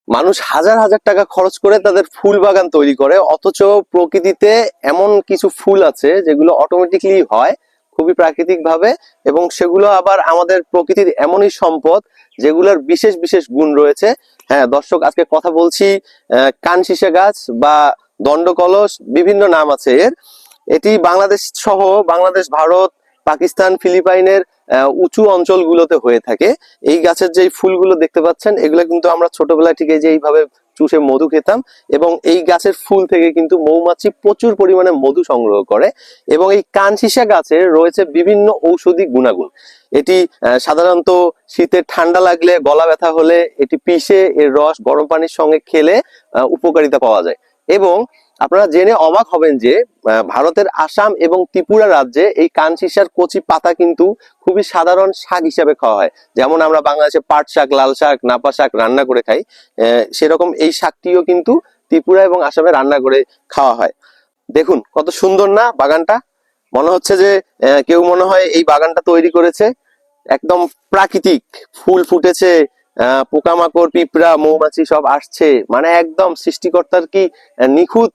মানুষ হাজার হাজার টাকা খরচ করে তাদের ফুল বাগান তৈরি করে, অথচ প্রকৃতিতে এমন কিছু ফুল আছে যেগুলো অটোমেটিকলি হয় খুবই প্রাকৃতিক ভাবে, এবং সেগুলো আবার আমাদের প্রকৃতির এমনই সম্পদ যেগুলোর বিশেষ বিশেষ গুণ রয়েছে। হ্যাঁ দর্শক, আজকে কথা বলছি কানশিশা গাছ বা দণ্ডকলস, বিভিন্ন নাম আছে এর। এটি বাংলাদেশ সহ বাংলাদেশ, ভারত, পাকিস্তান, ফিলিপাইনের উঁচু অঞ্চলগুলোতে হয়ে থাকে। এই গাছের যে ফুলগুলো দেখতে পাচ্ছেন, এগুলো কিন্তু আমরা ছোটবেলায় ঠিক এই যে এইভাবে চুষে মধু খেতাম, এবং এই গাছের ফুল থেকে কিন্তু মৌমাছি প্রচুর পরিমাণে মধু সংগ্রহ করে। এবং এই কানশিশা গাছের রয়েছে বিভিন্ন ঔষধি গুণাগুণ। এটি সাধারণত শীতে ঠান্ডা লাগলে, গলা ব্যথা হলে এটি পিষে এর রস গরম পানির সঙ্গে খেলে উপকারিতা পাওয়া যায়। এবং আপনারা জেনে অবাক হবেন যে ভারতের আসাম এবং ত্রিপুরা রাজ্যে এই কানশিশার কচি পাতা কিন্তু খুবই সাধারণ শাক হিসাবে খাওয়া হয়। যেমন আমরা বাংলাদেশে পাট শাক, লাল শাক, নাপা শাক রান্না করে খাই, সেরকম এই শাকটিও কিন্তু ত্রিপুরা এবং আসামে রান্না করে খাওয়া হয়। দেখুন কত সুন্দর না বাগানটা, মনে হচ্ছে যে কেউ মনে হয় এই বাগানটা তৈরি করেছে। একদম প্রাকৃতিক ফুল ফুটেছে, পোকামাকড়, পিঁপড়া, মৌমাছি সব আসছে, মানে একদম সৃষ্টিকর্তার কি নিখুঁত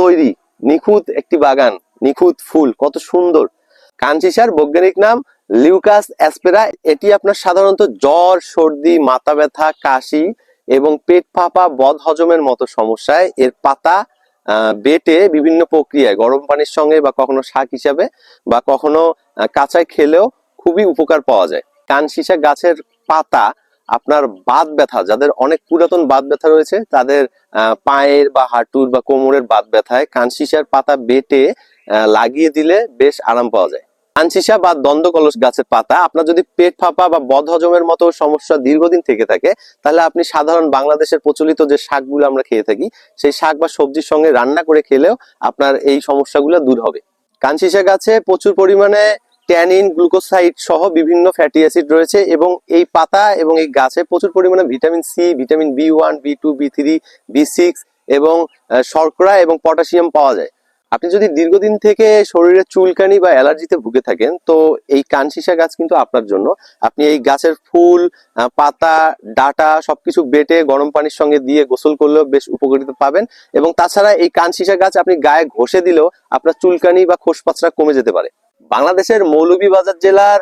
তৈরি, নিখুঁত একটি বাগান, নিখুঁত ফুল, কত সুন্দর। কানশিশার বৈজ্ঞানিক নাম লিউকাস অ্যাসপেরা। এটি আপনার সাধারণত জ্বর, সর্দি, মাথা ব্যথা, কাশি এবং পেট ফাঁপা, বদ হজমের মতো সমস্যায় এর পাতা বেটে বিভিন্ন প্রক্রিয়ায় গরম পানির সঙ্গে বা কখনো শাক হিসাবে বা কখনো কাঁচায় খেলেও খুবই উপকার পাওয়া যায়। কানশিশা গাছের পাতা আপনার বাত ব্যথা, যাদের অনেক পুরাতন বাত ব্যথা রয়েছে, তাদের পায়ের বা হাঁটুর বা কোমরের বাত ব্যথায় কানশিশার পাতা বেটে লাগিয়ে দিলে বেশ আরাম পাওয়া যায়। কানশিশা বা দণ্ডকলস গাছের পাতা, আপনার যদি পেট ফাঁপা বা বদহজমের মতো সমস্যা দীর্ঘদিন থেকে থাকে, তাহলে আপনি সাধারণ বাংলাদেশের প্রচলিত যে শাকগুলো আমরা খেয়ে থাকি, সেই শাক বা সবজির সঙ্গে রান্না করে খেলেও আপনার এই সমস্যাগুলো দূর হবে। কানশিশা গাছে প্রচুর পরিমাণে ট্যানিন, গ্লুকোসাইড সহ বিভিন্ন ফ্যাটি অ্যাসিড রয়েছে, এবং এই পাতা এবং এই গাছে প্রচুর পরিমাণে vitamin C, vitamin B one, B2, বি3, বি6 এবং শর্করা এবং পটাশিয়াম পাওয়া যায়। আপনি যদি দীর্ঘদিন থেকে শরীরে চুলকানি বা অ্যালার্জিতে ভুগে থাকেন, তো এই কানশিশা গাছ কিন্তু আপনার জন্য। আপনি এই গাছের ফুল, পাতা, ডাটা সবকিছু বেটে গরম পানির সঙ্গে দিয়ে গোসল করলেও বেশ উপকারিতা পাবেন। এবং তাছাড়া এই কানশিশা গাছ আপনি গায়ে ঘষে দিলেও আপনার চুলকানি বা খোসপাচড়া কমে যেতে পারে। বাংলাদেশের মৌলভীবাজার জেলার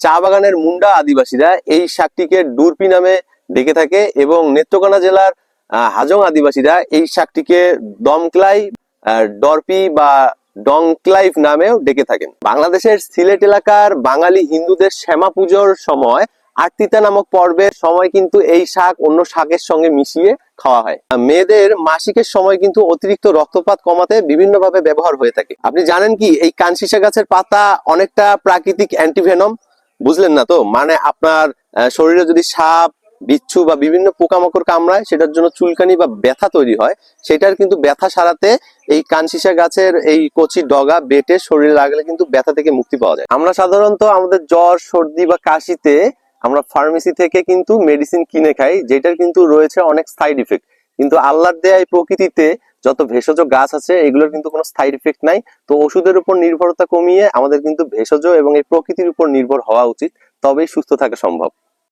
চা বাগানের মুন্ডা আদিবাসীরা এই শাকটিকে ডুরপি নামে ডেকে থাকে, এবং নেত্রকোনা জেলার হাজং আদিবাসীরা এই শাকটিকে দমক্লাই, ডরপি বা ডংক্লাইভ নামেও ডেকে থাকেন। বাংলাদেশের সিলেট এলাকার বাঙালি হিন্দুদের শ্যামা পুজোর সময় আরতিতা নামক পর্বের সময় কিন্তু এই শাক অন্য শাকের সঙ্গে মিশিয়ে খাওয়া হয়। মেয়েদের মাসিকের সময় কিন্তু অতিরিক্ত রক্তপাত কমাতে বিভিন্ন ভাবে ব্যবহার হয়ে থাকে। আপনি জানেন কি এই কানশিশা গাছের পাতা অনেকটা প্রাকৃতিক অ্যান্টিভেনম? বুঝলেন না তো? মানে আপনার শরীরে যদি সাপ, বিচ্ছু বা বিভিন্ন পোকামাকড় কামড়ায়, সেটার জন্য চুলকানি বা ব্যথা তৈরি হয়, সেটার কিন্তু ব্যথা সারাতে এই কানশিশা গাছের এই কচি ডগা বেটে শরীরে লাগলে কিন্তু ব্যথা থেকে মুক্তি পাওয়া যায়। আমরা সাধারণত আমাদের জ্বর, সর্দি বা কাশিতে আমরা ফার্মেসি থেকে কিন্তু মেডিসিন কিনে খাই, যেটার কিন্তু রয়েছে অনেক সাইড ইফেক্ট। কিন্তু আল্লাহর দেয়া এই প্রকৃতিতে যত ভেষজ গাছ আছে, এগুলোর কিন্তু কোনো সাইড ইফেক্ট নাই। তো ওষুধের উপর নির্ভরতা কমিয়ে আমাদের কিন্তু ভেষজ এবং এই প্রকৃতির উপর নির্ভর হওয়া উচিত, তবেই সুস্থ থাকা সম্ভব।